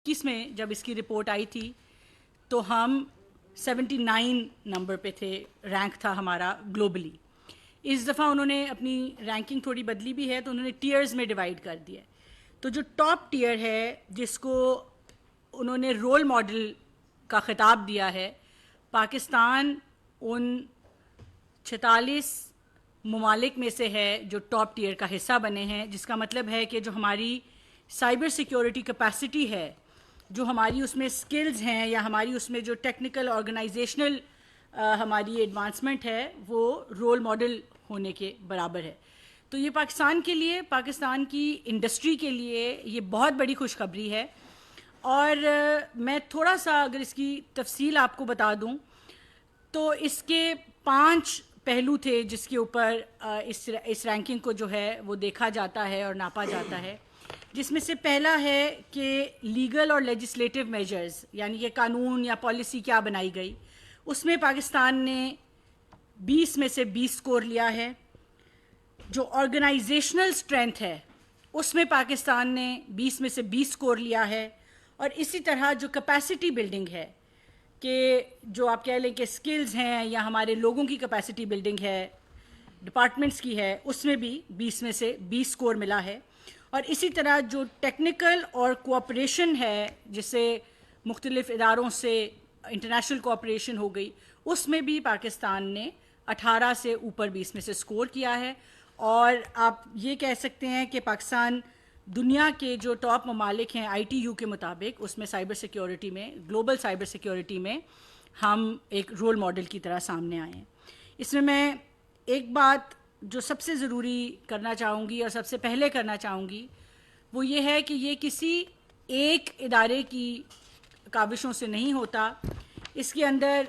21 میں جب اس کی رپورٹ آئی تھی تو ہم 79 نمبر پہ تھے، رینک تھا ہمارا گلوبلی. اس دفعہ انہوں نے اپنی رینکنگ تھوڑی بدلی بھی ہے، تو انہوں نے ٹیئرز میں ڈیوائیڈ کر دیا ہے. تو جو ٹاپ ٹیئر ہے جس کو انہوں نے رول ماڈل کا خطاب دیا ہے، پاکستان ان 46 ممالک میں سے ہے جو ٹاپ ٹیئر کا حصہ بنے ہیں، جس کا مطلب ہے کہ جو ہماری سائبر سیکیورٹی کیپیسٹی ہے، جو ہماری اس میں سکلز ہیں یا ہماری اس میں جو ٹیکنیکل آرگنائزیشنل ہماری ایڈوانسمنٹ ہے، وہ رول ماڈل ہونے کے برابر ہے. تو یہ پاکستان کے لیے، پاکستان کی انڈسٹری کے لیے یہ بہت بڑی خوشخبری ہے. اور میں تھوڑا سا اگر اس کی تفصیل آپ کو بتا دوں تو اس کے 5 پہلو تھے جس کے اوپر اس رینکنگ کو جو ہے وہ دیکھا جاتا ہے اور ناپا جاتا ہے، جس میں سے پہلا ہے کہ لیگل اور لیجسلیٹو میجرز، یعنی کہ قانون یا پالیسی کیا بنائی گئی. اس میں پاکستان نے 20 میں سے 20 سکور لیا ہے. جو آرگنائزیشنل اسٹرینتھ ہے اس میں پاکستان نے 20 میں سے 20 سکور لیا ہے. اور اسی طرح جو کیپیسٹی بلڈنگ ہے، کہ جو آپ کہہ لیں کہ سکلز ہیں یا ہمارے لوگوں کی کیپیسٹی بلڈنگ ہے، ڈپارٹمنٹس کی ہے، اس میں بھی 20 میں سے 20 سکور ملا ہے. اور اسی طرح جو ٹیکنیکل اور کوآپریشن ہے، جس سے مختلف اداروں سے انٹرنیشنل کوآپریشن ہو گئی، اس میں بھی پاکستان نے 18 سے اوپر 20 میں سے سکور کیا ہے. اور آپ یہ کہہ سکتے ہیں کہ پاکستان دنیا کے جو ٹاپ ممالک ہیں ITU کے مطابق، اس میں سائبر سیکیورٹی میں، گلوبل سائبر سیکیورٹی میں ہم ایک رول ماڈل کی طرح سامنے آئے ہیں. اس میں ایک بات جو سب سے ضروری کرنا چاہوں گی اور سب سے پہلے کرنا چاہوں گی وہ یہ ہے کہ یہ کسی ایک ادارے کی کاوشوں سے نہیں ہوتا. اس کے اندر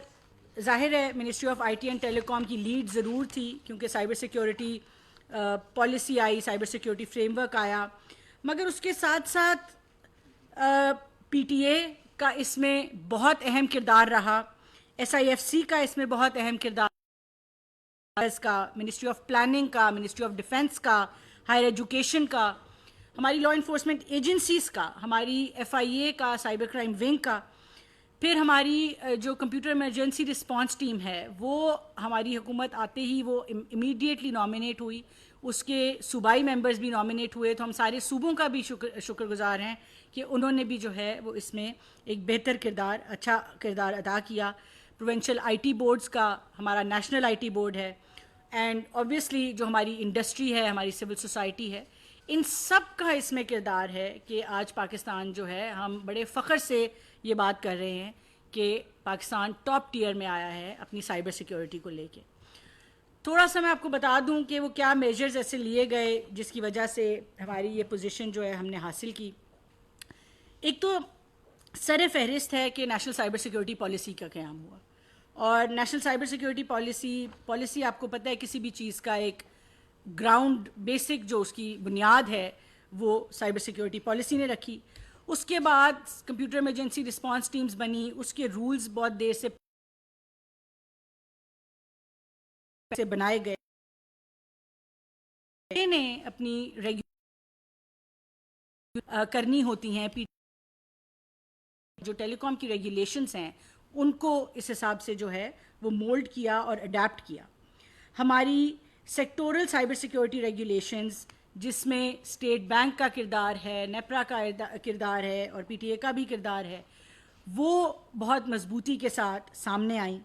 ظاہر ہے منسٹری آف IT اینڈ ٹیلی کام کی لیڈ ضرور تھی، کیونکہ سائبر سیکیورٹی پالیسی آئی، سائبر سیکیورٹی فریم ورک آیا، مگر اس کے ساتھ ساتھ PTA کا اس میں بہت اہم کردار رہا، SIFC کا اس میں بہت اہم کردار کا، منسٹری آف پلاننگ کا، منسٹری آف ڈیفنس کا، ہائر ایجوکیشن کا، ہماری لا انفورسمنٹ ایجنسیز کا، ہماری FIA کا، سائبر کرائم ونگ کا. پھر ہماری جو کمپیوٹر ایمرجنسی رسپانس ٹیم ہے، وہ ہماری حکومت آتے ہی وہ امیڈیٹلی نامینیٹ ہوئی، اس کے صوبائی ممبرز بھی نامینیٹ ہوئے. تو ہم سارے صوبوں کا بھی شکر گزار ہیں کہ انہوں نے بھی جو ہے وہ اس میں ایک بہتر کردار، اچھا کردار ادا کیا. پروونشل IT بورڈز کا، ہمارا نیشنل IT بورڈ ہے، اینڈ آبویسلی جو ہماری انڈسٹری ہے، ہماری سول سوسائٹی ہے، ان سب کا اس میں کردار ہے کہ آج پاکستان جو ہے، ہم بڑے فخر سے یہ بات کر رہے ہیں کہ پاکستان ٹاپ ٹیئر میں آیا ہے اپنی سائبر سیکیورٹی کو لے کے. تھوڑا سا میں آپ کو بتا دوں کہ وہ کیا میجرز ایسے لیے گئے جس کی وجہ سے ہماری یہ پوزیشن جو ہے ہم نے حاصل کی. ایک تو سر فہرست ہے کہ نیشنل سائبر سیکیورٹی پالیسی کا قیام ہوا. اور نیشنل سائبر سیکیورٹی پالیسی آپ کو پتہ ہے کسی بھی چیز کا ایک گراؤنڈ بیسک جو اس کی بنیاد ہے وہ سائبر سیکیورٹی پالیسی نے رکھی. اس کے بعد کمپیوٹر ایمرجنسی رسپانس ٹیمز بنی، اس کے رولز بہت دیر سے بنائے گئے. نے اپنی کرنی ہوتی ہیں، جو ٹیلی کام کی ریگولیشنز ہیں ان کو اس حساب سے جو ہے وہ مولڈ کیا اور اڈیپٹ کیا. ہماری سیکٹورل سائبر سیکیورٹی ریگولیشنز، جس میں اسٹیٹ بینک کا کردار ہے، نیپرا کا کردار ہے اور PTA کا بھی کردار ہے، وہ بہت مضبوطی کے ساتھ سامنے آئیں.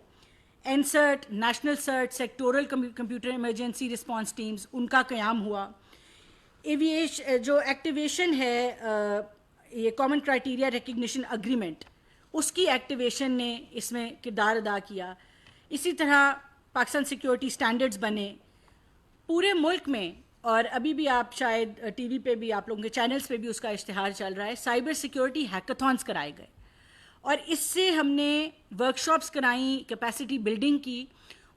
NCERT، national CERT, sectoral computer emergency response teams, ان کا قیام ہوا. جو ایکٹیویشن ہے، یہ کامن کرائٹیریا ریکگنیشن اگریمنٹ، اس کی ایکٹیویشن نے اس میں کردار ادا کیا. اسی طرح پاکستان سیکیورٹی سٹینڈرڈز بنے پورے ملک میں، اور ابھی بھی آپ شاید TV پہ بھی، آپ لوگوں کے چینلز پہ بھی اس کا اشتہار چل رہا ہے. سائبر سیکیورٹی ہیکاتھونز کرائے گئے اور اس سے ہم نے ورکشاپس کرائیں، کیپیسٹی بلڈنگ کی.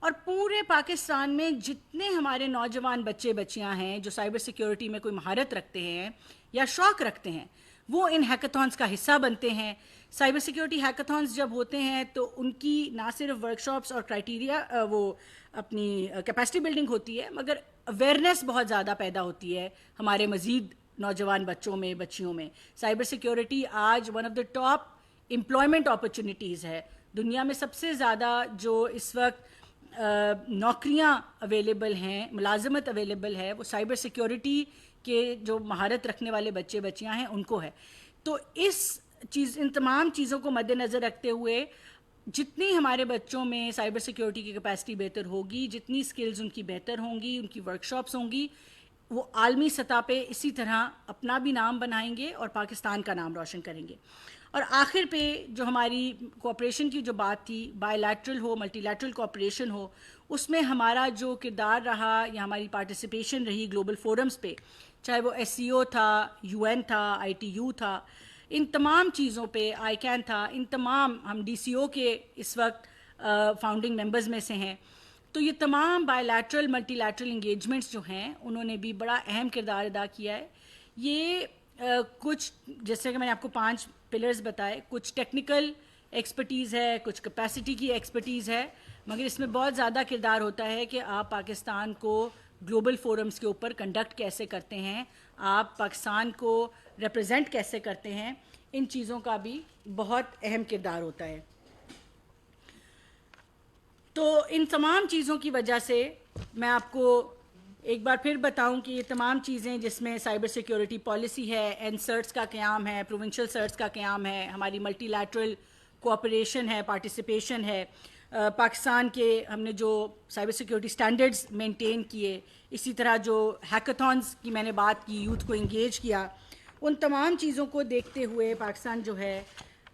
اور پورے پاکستان میں جتنے ہمارے نوجوان بچے بچیاں ہیں جو سائبر سیکیورٹی میں کوئی مہارت رکھتے ہیں یا شوق رکھتے ہیں، وہ ان ہیکاتھونز کا حصہ بنتے ہیں. سائبر سیکیورٹی ہیکاتھونز جب ہوتے ہیں تو ان کی نہ صرف ورکشاپس اور کرائٹیریا، وہ اپنی کیپیسٹی بلڈنگ ہوتی ہے، مگر اویئرنیس بہت زیادہ پیدا ہوتی ہے ہمارے مزید نوجوان بچوں میں بچیوں میں. سائبر سیکیورٹی آج one of the top employment opportunities ہے. دنیا میں سب سے زیادہ جو اس وقت نوکریاں اویلیبل ہیں, ملازمت اویلیبل ہے, وہ سائبر سیکیورٹی کے جو مہارت رکھنے والے بچے بچیاں ہیں ان کو ہے. تو ان تمام چیزوں کو مد نظر رکھتے ہوئے جتنی ہمارے بچوں میں سائبر سیکیورٹی کی کیپیسٹی بہتر ہوگی, جتنی سکلز ان کی بہتر ہوں گی, ان کی ورکشاپس ہوں گی, وہ عالمی سطح پہ اسی طرح اپنا بھی نام بنائیں گے اور پاکستان کا نام روشن کریں گے. اور آخر پہ جو ہماری کوآپریشن کی جو بات تھی, بائی لیٹرل ہو ملٹی لیٹرل کوآپریشن ہو, اس میں ہمارا جو کردار رہا یا ہماری پارٹیسپیشن رہی گلوبل فورمز پہ, چاہے وہ SCO تھا, UN تھا, ITU تھا, ان تمام چیزوں پہ, ICAN تھا, ان تمام, ہم DCO کے اس وقت فاؤنڈنگ ممبرز میں سے ہیں. تو یہ تمام by lateral multi lateral engagements جو ہیں انہوں نے بھی بڑا اہم کردار ادا کیا ہے. یہ کچھ جیسے کہ میں نے آپ کو 5 پلرز بتائے, کچھ ٹیکنیکل ایکسپرٹیز ہے, کچھ کیپیسٹی کی ایکسپرٹیز ہے, مگر اس میں بہت زیادہ کردار ہوتا ہے کہ آپ پاکستان کو گلوبل فورمز کے اوپر کنڈکٹ کیسے کرتے ہیں, آپ پاکستان کو ریپرزینٹ کیسے کرتے ہیں. ان چیزوں کا بھی بہت اہم کردار ہوتا ہے. تو ان تمام چیزوں کی وجہ سے میں آپ کو ایک بار پھر بتاؤں کہ یہ تمام چیزیں جس میں سائبر سیکیورٹی پالیسی ہے, NSERTS کا قیام ہے, پروونشل سرٹس کا قیام ہے, ہماری ملٹی لیٹرل کوآپریشن ہے, پارٹیسپیشن ہے, پاکستان کے ہم نے جو سائبر سیکیورٹی سٹینڈرڈز مینٹین کیے, اسی طرح جو ہیکاتھونز کی میں نے بات کی, یوتھ کو انگیج کیا, ان تمام چیزوں کو دیکھتے ہوئے پاکستان جو ہے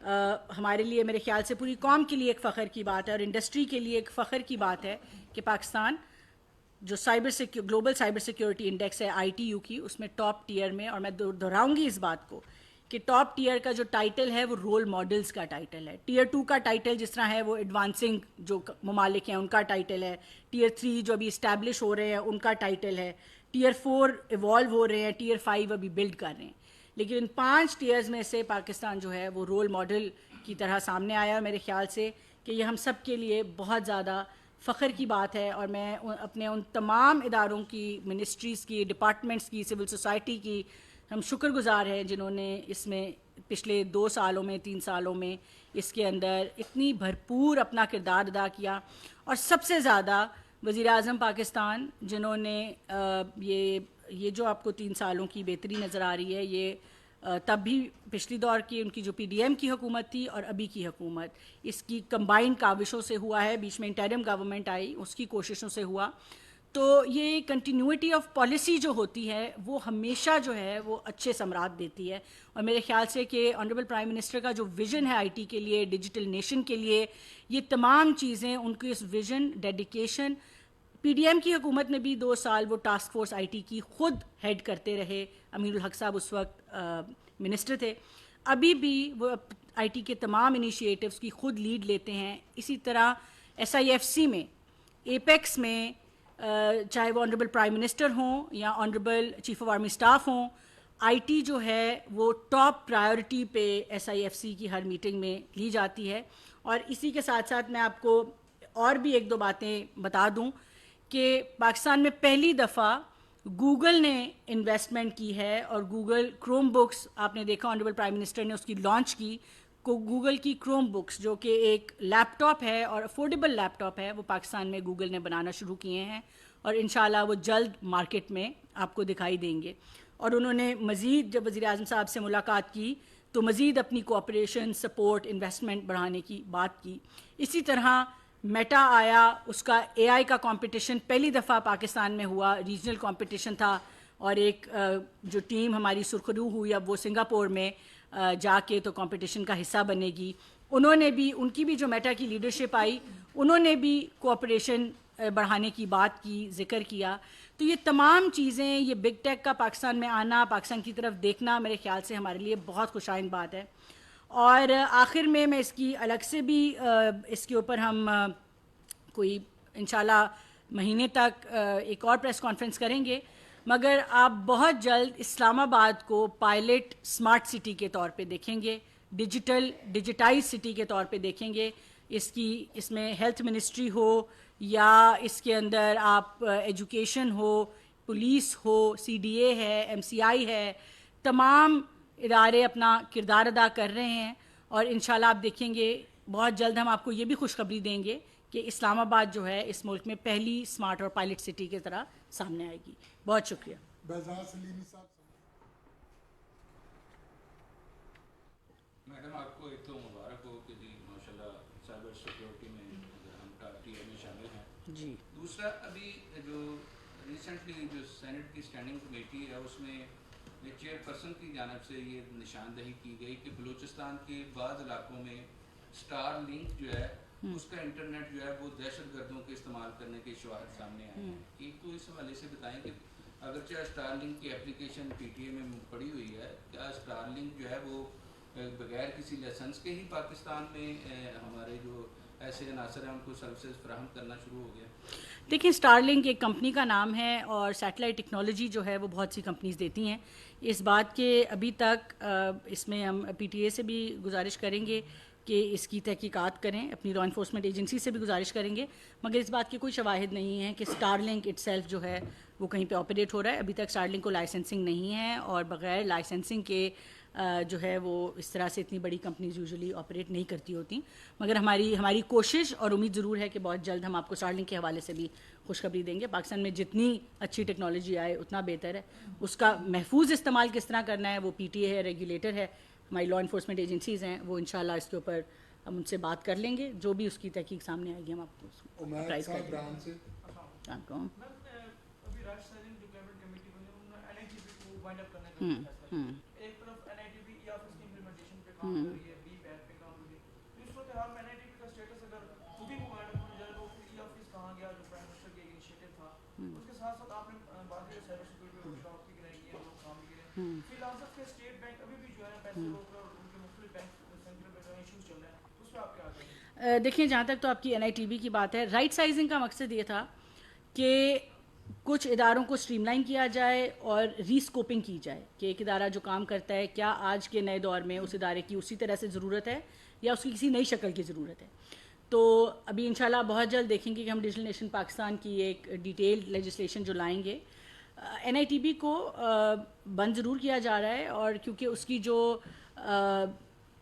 ہمارے لیے, میرے خیال سے پوری قوم کے لیے ایک فخر کی بات ہے اور انڈسٹری کے لیے ایک فخر کی بات ہے کہ پاکستان جو گلوبل سائبر سیکیورٹی انڈیکس ہے ITU کی, اس میں ٹاپ ٹیئر میں, اور میں دہراؤں گی اس بات کو کہ ٹاپ ٹیئر کا جو ٹائٹل ہے وہ رول ماڈلز کا ٹائٹل ہے. ٹیئر 2 کا ٹائٹل جس طرح ہے وہ ایڈوانسنگ جو ممالک ہیں ان کا ٹائٹل ہے, ٹیئر 3 جو ابھی اسٹیبلش ہو رہے ہیں ان کا ٹائٹل ہے, ٹیئر 4 ایوالو ہو رہے ہیں, ٹیئر 5 ابھی بلڈ کر رہے ہیں. لیکن ان 5 ٹیئرز میں سے پاکستان جو ہے وہ رول ماڈل کی طرح سامنے آیا, اور میرے خیال سے کہ یہ ہم سب کے لیے بہت زیادہ فخر کی بات ہے. اور میں اپنے ان تمام اداروں کی, منسٹریز کی, ڈپارٹمنٹس کی, سول سوسائٹی کی ہم شکر گزار ہیں جنہوں نے اس میں پچھلے 2 سالوں میں 3 سالوں میں اس کے اندر اتنی بھرپور اپنا کردار ادا کیا. اور سب سے زیادہ وزیر اعظم پاکستان جنہوں نے یہ جو آپ کو 3 سالوں کی بہتری نظر آ رہی ہے, یہ تب بھی پچھلی دور کی ان کی جو PDM کی حکومت تھی اور ابھی کی حکومت, اس کی کمبائنڈ کاوشوں سے ہوا ہے. بیچ میں انٹرم گورنمنٹ آئی, اس کی کوششوں سے ہوا. تو یہ کنٹینیوٹی آف پالیسی جو ہوتی ہے وہ ہمیشہ جو ہے وہ اچھے ثمرات دیتی ہے. اور میرے خیال سے کہ آنریبل پرائم منسٹر کا جو ویژن ہے IT کے لیے, ڈیجیٹل نیشن کے لیے, یہ تمام چیزیں ان کی اس ویژن, ڈیڈیکیشن, PDM کی حکومت میں بھی 2 سال وہ ٹاسک فورس IT کی خود ہیڈ کرتے رہے. امیر الحق صاحب اس وقت منسٹر تھے. ابھی بھی وہ IT کے تمام انیشیٹوز کی خود لیڈ لیتے ہیں. اسی طرح SIFC میں, ایپیکس میں, چاہے وہ آنریبل پرائم منسٹر ہوں یا honourable chief of army staff ہوں, IT جو ہے وہ ٹاپ پرائیورٹی پہ SIFC کی ہر میٹنگ میں لی جاتی ہے. اور اسی کے ساتھ ساتھ میں آپ کو اور بھی 1-2 باتیں بتا دوں کہ پاکستان میں پہلی دفعہ گوگل نے انویسٹمنٹ کی ہے, اور گوگل کروم بکس آپ نے دیکھا آنریبل پرائم منسٹر نے اس کی لانچ کی. گوگل کی کروم بکس جو کہ ایک لیپ ٹاپ ہے اور افورڈیبل لیپ ٹاپ ہے, وہ پاکستان میں گوگل نے بنانا شروع کیے ہیں, اور انشاءاللہ وہ جلد مارکیٹ میں آپ کو دکھائی دیں گے. اور انہوں نے مزید جب وزیر اعظم صاحب سے ملاقات کی تو مزید اپنی کوآپریشن, سپورٹ, انویسٹمنٹ بڑھانے کی بات کی. اسی طرح میٹا آیا, اس کا AI کا کمپٹیشن پہلی دفعہ پاکستان میں ہوا, ریجنل کمپٹیشن تھا, اور ایک جو ٹیم ہماری سرخرو ہوئی اب وہ سنگاپور میں جا کے تو کمپٹیشن کا حصہ بنے گی. انہوں نے بھی, ان کی بھی جو میٹا کی لیڈرشپ آئی, انہوں نے بھی کوآپریشن بڑھانے کی بات کی, ذکر کیا. تو یہ تمام چیزیں, یہ بگ ٹیک کا پاکستان میں آنا, پاکستان کی طرف دیکھنا, میرے خیال سے ہمارے لیے بہت خوشائند بات ہے. اور آخر میں اس کی الگ سے بھی اس کے اوپر ہم کوئی انشاءاللہ مہینے تک ایک اور پریس کانفرنس کریں گے, مگر آپ بہت جلد اسلام آباد کو پائلٹ اسمارٹ سٹی کے طور پہ دیکھیں گے, ڈیجیٹائز سٹی کے طور پہ دیکھیں گے. اس میں ہیلتھ منسٹری ہو یا اس کے اندر آپ ایجوکیشن ہو, پولیس ہو, CDA ہے, MCI ہے, تمام ادارے اپنا کردار ادا کر رہے ہیں, اور انشاءاللہ آپ دیکھیں گے بہت جلد ہم آپ کو یہ بھی خوشخبری دیں گے کہ اسلام آباد جو ہے اس ملک میں پہلی اسمارٹ اور پائلٹ سٹی کی طرح سامنے آئے گی. بہت شکریہ. میڈم آپ کو ایک تو مبارک ہو کہ جی ماشاءاللہ سائبر سیکیورٹی میں ہم ٹی ایم میں شامل ہیں. جی. دوسرا ابھی جو ریسنٹلی جو سینٹ کی اسٹینڈنگ کمیٹی ہے اس میں چیئر پرسن کی جانب سے یہ نشاندہی کی گئی کہ بلوچستان کے بعض علاقوں میں اسٹار لنک جو ہے اس کا انٹرنیٹ جو ہے وہ دہشت گردوں کے استعمال کرنے کے شواہد سامنے آئے ہیں. ایک تو اس حوالے سے بتائیں کہ اگرچہ اسٹار لنک کی اپلیکیشن PTA میں پڑی ہوئی ہے, کیا اسٹار لنک جو ہے وہ بغیر کسی لائسنس کے ہی پاکستان میں ہمارے جو ایسے عناصر ہیں ان کو سروسز فراہم کرنا شروع ہو گیا؟ دیکھیں اسٹار لنک ایک کمپنی کا نام ہے اور سیٹلائٹ ٹیکنالوجی جو ہے وہ بہت سی کمپنیز دیتی ہیں. اس بات کے ابھی تک اس میں ہم PTA سے بھی گزارش کریں گے کہ اس کی تحقیقات کریں, اپنی لا انفورسمنٹ ایجنسی سے بھی گزارش کریں گے, مگر اس بات کے کوئی شواہد نہیں ہیں کہ اسٹار لنک اٹ سیلف جو ہے وہ کہیں پہ آپریٹ ہو رہا ہے. ابھی تک اسٹار لنک کو لائسنسنگ نہیں ہے, اور بغیر لائسنسنگ کے جو ہے وہ اس طرح سے اتنی بڑی کمپنیز یوزلی آپریٹ نہیں کرتی ہوتی. مگر ہماری کوشش اور امید ضرور ہے کہ بہت جلد ہم آپ کو اسٹار لنک کے حوالے سے بھی خوشخبری دیں گے. پاکستان میں جتنی اچھی ٹیکنالوجی آئے اتنا بہتر ہے. اس کا محفوظ استعمال کس طرح کرنا ہے وہ PTA ہے, ریگولیٹر ہے, ہماری لا انفورسمنٹ ایجنسیز ہیں, وہ انشاءاللہ اس کے اوپر ہم ان سے بات کر لیں گے. جو بھی اس کی تحقیق سامنے آئے گی ہم آپ کو اپرائز کر دیں گے. ایک طرف NITB یا اس کی امپلیمنٹیشن پہ کام کر رہی ہے, بی پیڈ پہ کام کر رہی ہے, تو اس وقت ہم NITB کا اسٹیٹس اگر خود ہی موبائل ہو جائے تو پھر آفس کہاں گیا جو پرائم منسٹر کے انیشیٹو تھا. اس کے ساتھ ساتھ آپ نے بات کی سائبر سیکورٹی ورک شاپ کی کرائی ہے, لوگ کام بھی کریں. فی الحال کے اسٹیٹ بینک ابھی بھی جو ہے پیسے روک رہے اور ان کے مختلف بینک سینٹرل بینک ایشوز چل رہے ہیں, اس پہ آپ کیا کہیں گے؟ دیکھیں جہاں تک تو آپ کی NITB کی بات ہے, رائٹ سائزنگ کا مقصد یہ تھا کہ کچھ اداروں کو اسٹریم لائن کیا جائے اور ری اسکوپنگ کی جائے کہ ایک ادارہ جو کام کرتا ہے کیا آج کے نئے دور میں اس ادارے کی اسی طرح سے ضرورت ہے یا اس کی کسی نئی شکل کی ضرورت ہے. تو ابھی انشاءاللہ بہت جلد دیکھیں گے کہ ہم ڈیجیٹل نیشن پاکستان کی ایک ڈیٹیلڈ لیجسلیشن جو لائیں گے. NITB کو بند ضرور کیا جا رہا ہے, اور کیونکہ اس کی جو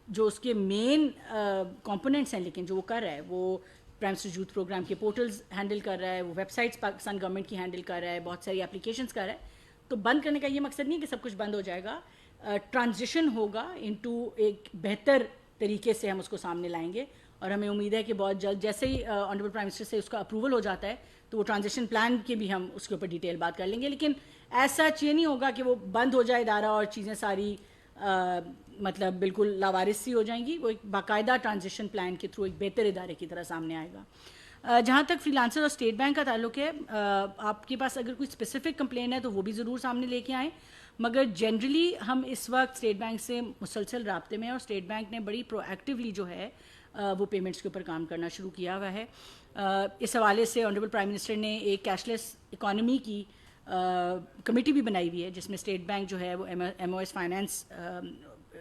اس کے مین کمپوننٹس ہیں, لیکن جو وہ کر رہا ہے وہ پرائم منسٹر یوتھ پروگرام کے پورٹلز ہینڈل کر رہا ہے, وہ ویب سائٹس پاکستان گورنمنٹ کی ہینڈل کر رہا ہے, بہت ساری اپلیکیشنز کر رہا ہے. تو بند کرنے کا یہ مقصد نہیں کہ سب کچھ بند ہو جائے گا, ٹرانزیشن ہوگا انٹو ایک بہتر طریقے سے ہم اس کو سامنے لائیں گے. اور ہمیں امید ہے کہ بہت جلد جیسے ہی آنریبل پرائم منسٹر سے اس کا اپروول ہو جاتا ہے تو وہ ٹرانزیشن پلان کے بھی ہم اس کے اوپر ڈیٹیل بات کر لیں گے. لیکن ایسا یہ نہیں ہوگا کہ وہ بند ہو جائے ادارہ اور چیزیں ساری مطلب بالکل لاوارث سی ہو جائیں گی. وہ ایک باقاعدہ ٹرانزیشن پلان کے تھرو ایک بہتر ادارے کی طرح سامنے آئے گا. جہاں تک فری لانسر اور اسٹیٹ بینک کا تعلق ہے, آپ کے پاس اگر کوئی اسپیسیفک کمپلین ہے تو وہ بھی ضرور سامنے لے کے آئیں, مگر جنرلی ہم اس وقت اسٹیٹ بینک سے مسلسل رابطے میں ہیں, اور اسٹیٹ بینک نے بڑی پرو ایکٹیولی جو ہے وہ پیمنٹس کے اوپر کام کرنا شروع کیا ہوا ہے. اس حوالے سے آنریبل پرائم منسٹر نے ایک کیش لیس اکانومی کی کمیٹی بھی بنائی ہوئی ہے, جس میں اسٹیٹ بینک جو ہے وہ MOS فائنانس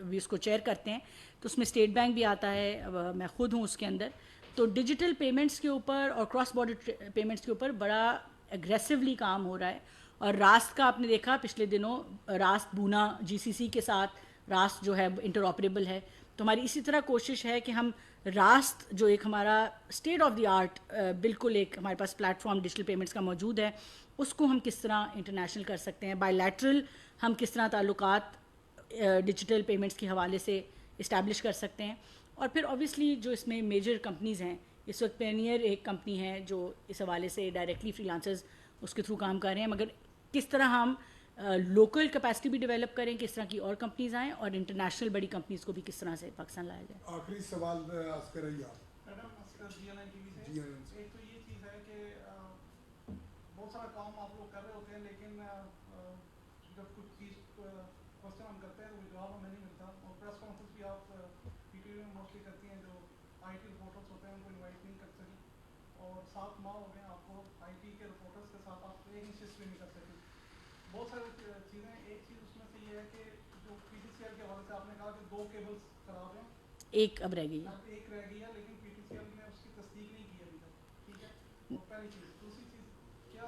بھی اس کو چیئر کرتے ہیں, تو اس میں اسٹیٹ بینک بھی آتا ہے, میں خود ہوں اس کے اندر. تو ڈیجیٹل پیمنٹس کے اوپر اور کراس بارڈر پیمنٹس کے اوپر بڑا ایگریسولی کام ہو رہا ہے. اور راست کا آپ نے دیکھا پچھلے دنوں راست بونا GCC کے ساتھ راست جو ہے انٹر آپریبل ہے. تو ہماری اسی طرح کوشش ہے کہ ہم راست جو ایک ہمارا اسٹیٹ آف دی آرٹ بالکل ایک ہمارے پاس پلیٹ فارم ڈیجیٹل پیمنٹس کا موجود ہے, اس کو ہم کس طرح انٹرنیشنل کر سکتے ہیں, بائی لیٹرل ہم کس طرح تعلقات ڈیجیٹل پیمنٹس کے حوالے سے اسٹیبلش کر سکتے ہیں. اور پھر اوبیسلی جو اس میں میجر کمپنیز ہیں, اس وقت پینیئر ایک کمپنی ہے جو اس حوالے سے ڈائریکٹلی فری لانسرز اس کے تھرو کام کر رہے ہیں, مگر کس طرح ہم لوکل کیپیسٹی بھی ڈیولپ کریں, کس طرح کی اور کمپنیز آئیں, اور انٹرنیشنل بڑی کمپنیز کو بھی کس طرح سے پاکستان لایا جائے. آخری سوال عرض کریے آپ. ایک تو یہ چیز ہے کہ بہت سارا کام آپ لوگ کر رہے ہوتے ہیں, لیکن جب کچھ چیز کوشچن ہم کرتے ہیں تو وہ جواب ہمیں نہیں ملتا. اور پریس کانفرنس بھی آپ PTV میں موسٹلی کرتی ہیں, جو IT رپورٹرس ہوتے ہیں ان کو انوائٹ نہیں کر سکی, اور 7 ماہ ہو گئے آپ کو IT کے رپورٹرس کے ساتھ آپ ایک نشست بھی نہیں کر سکے. بہت ساری چیزیں, ایک چیز اس میں سے یہ ہے کہ جو PTCL کے حوالے سے آپ نے کہا کہ 2 کیبلز خراب ہیں, ایک اب رہ گئی ہے, اب ایک رہ گئی ہے, لیکن PTCL نے اس کی تصدیق نہیں کی ابھی تک. ٹھیک ہے, وہ پہلی چیز. دوسری چیز, کیا